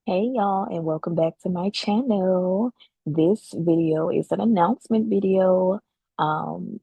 Hey y'all, and welcome back to my channel. This video is an announcement video.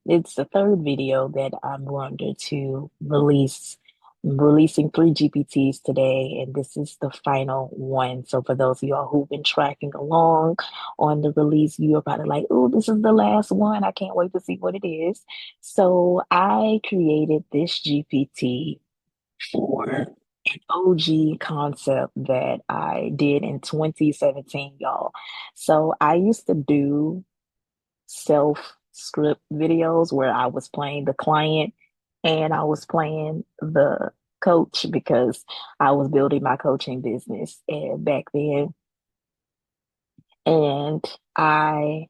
It's the third video that I'm going to release. I'm releasing three GPTs today, and this is the final one. So for those of y'all who've been tracking along on the release, you're probably like, "Oh, this is the last one. I can't wait to see what it is." So I created this GPT for an OG concept that I did in 2017, y'all. So I used to do self script videos where I was playing the client and I was playing the coach because I was building my coaching business and back then. And I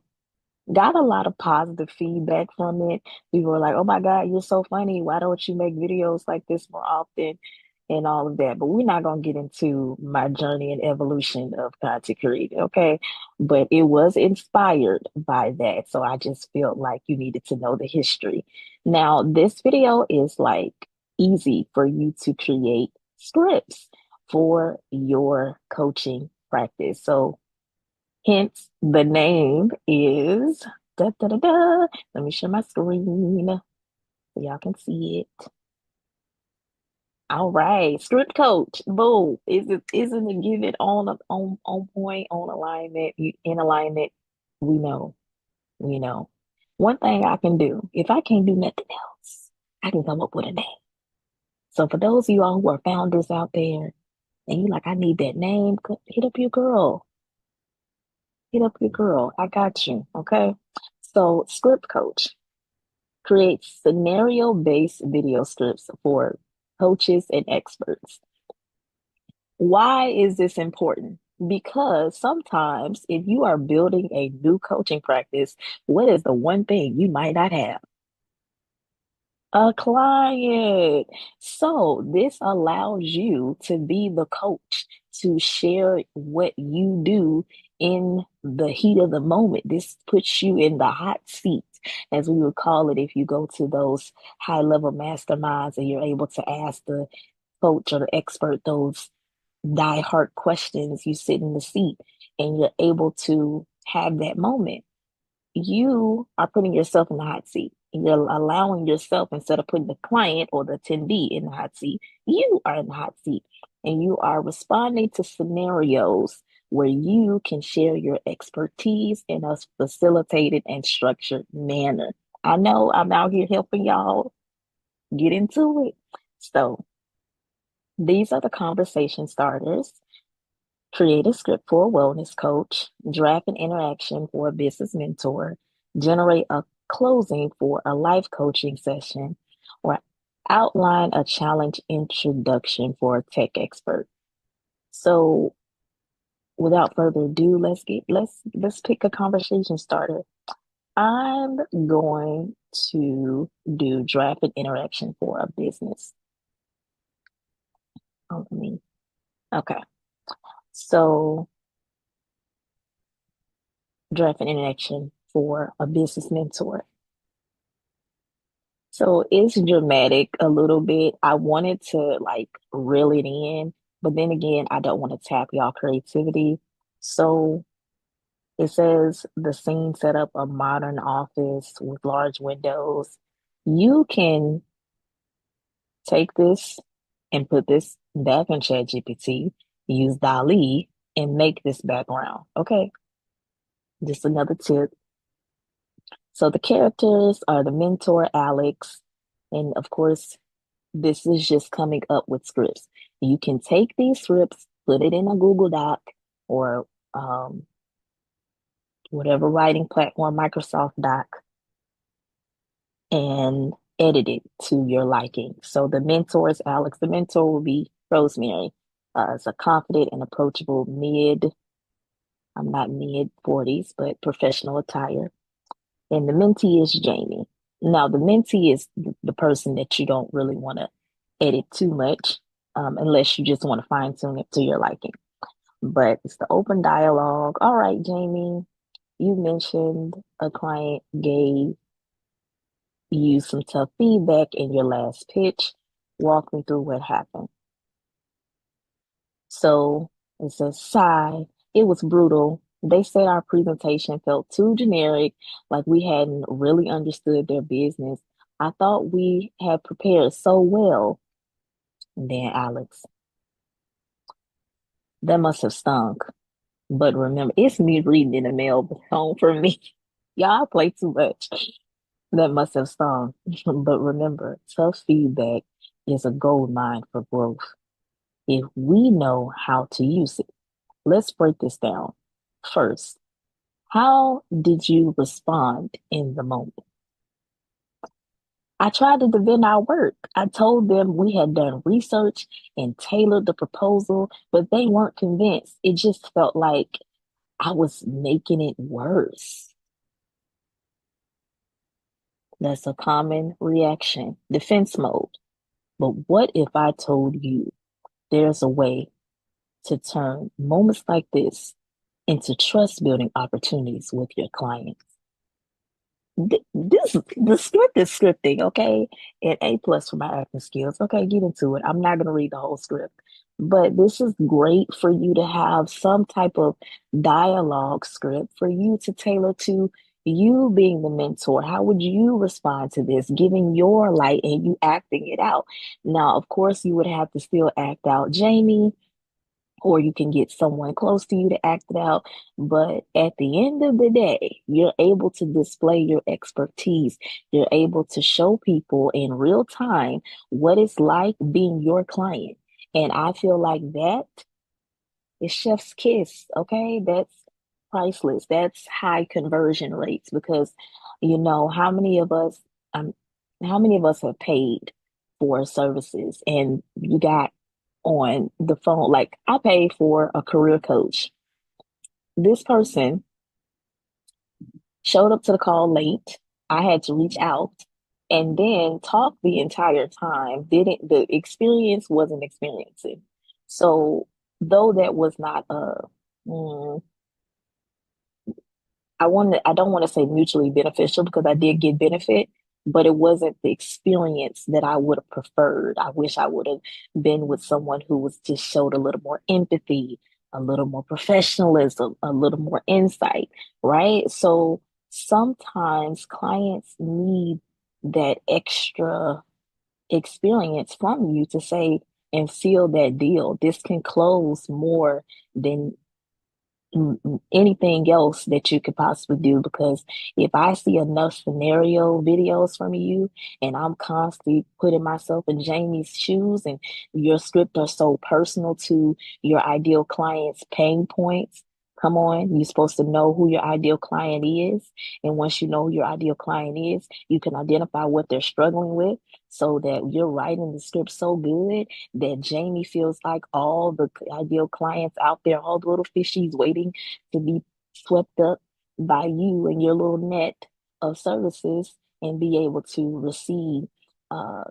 got a lot of positive feedback from it. People were like, "Oh my God, you're so funny. Why don't you make videos like this more often?" And all of that. But we're not going to get into my journey and evolution of content creating, okay? But it was inspired by that. So I just felt like you needed to know the history. Now, this video is like easy for you to create scripts for your coaching practice. So hence, the name is da da da da. Let me share my screen so y'all can see it. All right, Script Coach. Boom. Isn't it given on point, on alignment, in alignment? We know, we know. One thing I can do, if I can't do nothing else, I can come up with a name. So for those of you all who are founders out there and you like, I need that name, hit up your girl. Hit up your girl. I got you. Okay. So, Script Coach creates scenario based video scripts for coaches and experts. Why is this important? Because sometimes if you are building a new coaching practice, what is the one thing you might not have? A client. So this allows you to be the coach, to share what you do in the heat of the moment. This puts you in the hot seat, as we would call it, if you go to those high level masterminds and you're able to ask the coach or the expert those die hard questions. You sit in the seat and you're able to have that moment. You are putting yourself in the hot seat. You're allowing yourself, instead of putting the client or the attendee in the hot seat, you are in the hot seat and you are responding to scenarios where you can share your expertise in a facilitated and structured manner. I know I'm out here helping y'all get into it. So these are the conversation starters. Create a script for a wellness coach, draft an interaction for a business mentor, generate a closing for a life coaching session, or outline a challenge introduction for a tech expert. So without further ado, let's pick a conversation starter. I'm going to do draft an interaction for a business. Oh, me. Okay. So draft an interaction for a business mentor. So it's dramatic a little bit. I wanted to like reel it in, but then again, I don't want to tap y'all creativity. So it says the scene set up a modern office with large windows. You can take this and put this back in ChatGPT, use Dali, and make this background. Okay, just another tip. So the characters are the mentor, Alex, and of course, this is just coming up with scripts. You can take these scripts, put it in a Google Doc or whatever writing platform, Microsoft Doc, and edit it to your liking. So the mentor is Alex. The mentor will be Rosemary. It's a confident and approachable I'm not mid 40s, but professional attire. And the mentee is Jamie. Now, the mentee is the person that you don't really want to edit too much, unless you just want to fine tune it to your liking. But it's the open dialogue. All right, Jamie, you mentioned a client gave you some tough feedback in your last pitch. Walk me through what happened. So It says, sigh. It was brutal. They said our presentation felt too generic, like we hadn't really understood their business. I thought we had prepared so well. And then Alex, that must have stunk. But remember, it's me reading in the mail home for me. Y'all play too much. That must have stung. But remember, tough feedback is a gold mine for growth if we know how to use it. Let's break this down. First, how did you respond in the moment? I tried to defend our work. I told them we had done research and tailored the proposal, but they weren't convinced. It just felt like I was making it worse. That's a common reaction, defense mode. But what if I told you there's a way to turn moments like this into trust building opportunities with your clients? This the script is scripting, okay? And A+ for my acting skills. Okay, get into it. I'm not gonna read the whole script, but this is great for you to have some type of dialogue script for you to tailor to you being the mentor. How would you respond to this? Giving your light and you acting it out. Now, of course, you would have to still act out Jamie, or you can get someone close to you to act it out. But at the end of the day, you're able to display your expertise. You're able to show people in real time what it's like being your client. And I feel like that is chef's kiss. Okay. That's priceless. That's high conversion rates because, how many of us, um, have paid for services and you got on the phone. Like I paid for a career coach. This person showed up to the call late. I had to reach out and then talk the entire time. Didn't the experience wasn't experiencing. So though that was not mm, I don't want to say mutually beneficial because I did get benefit, but it wasn't the experience that I would have preferred. I wish I would have been with someone who was just showed a little more empathy, a little more professionalism, a little more insight, right? So sometimes clients need that extra experience from you to say and seal that deal. This can close more than anything else that you could possibly do because if I see enough scenario videos from you and I'm constantly putting myself in Jamie's shoes and your script are so personal to your ideal client's pain points, come on, you're supposed to know who your ideal client is. And once you know who your ideal client is, you can identify what they're struggling with so that you're writing the script so good that Jamie feels like all the ideal clients out there, all the little fishies waiting to be swept up by you and your little net of services and be able to receive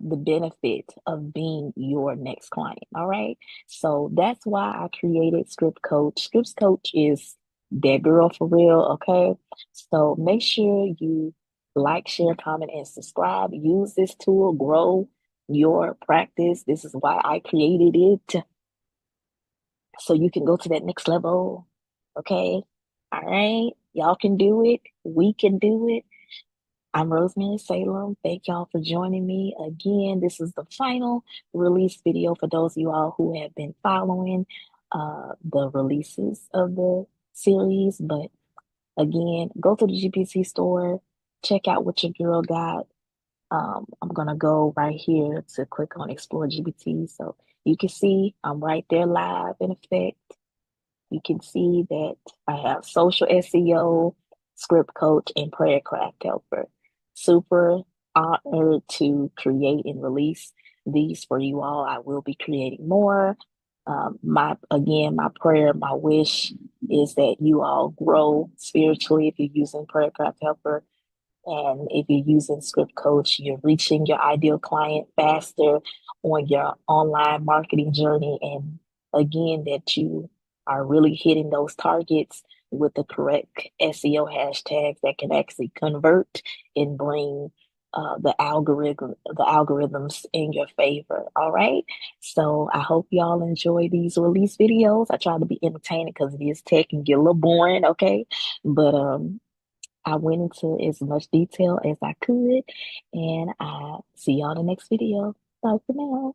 the benefit of being your next client. All right. So that's why I created Script Coach. Script Coach is that girl for real. Okay. So make sure you like, share, comment, and subscribe. Use this tool, grow your practice. This is why I created it. So you can go to that next level. Okay. All right. Y'all can do it. We can do it. I'm Rosemary Salem. Thank y'all for joining me again. This is the final release video for those of you all who have been following the releases of the series. But again, go to the GPT store, check out what your girl got. I'm gonna go right here to click on Explore GPT so you can see I'm right there live in effect. You can see that I have social SEO, script coach, and prayer craft helper. Super honored to create and release these for you all. I will be creating more. My prayer, my wish is that you all grow spiritually if you're using prayer craft helper and if you're using Script Coach, you're reaching your ideal client faster on your online marketing journey. And again, that you are really hitting those targets with the correct SEO hashtags that can actually convert and bring the algorithms in your favor. All right. So I hope y'all enjoy these release videos. I try to be entertaining because it is tech and get a little boring. Okay. But I went into as much detail as I could, and I see y'all in the next video. Bye for now.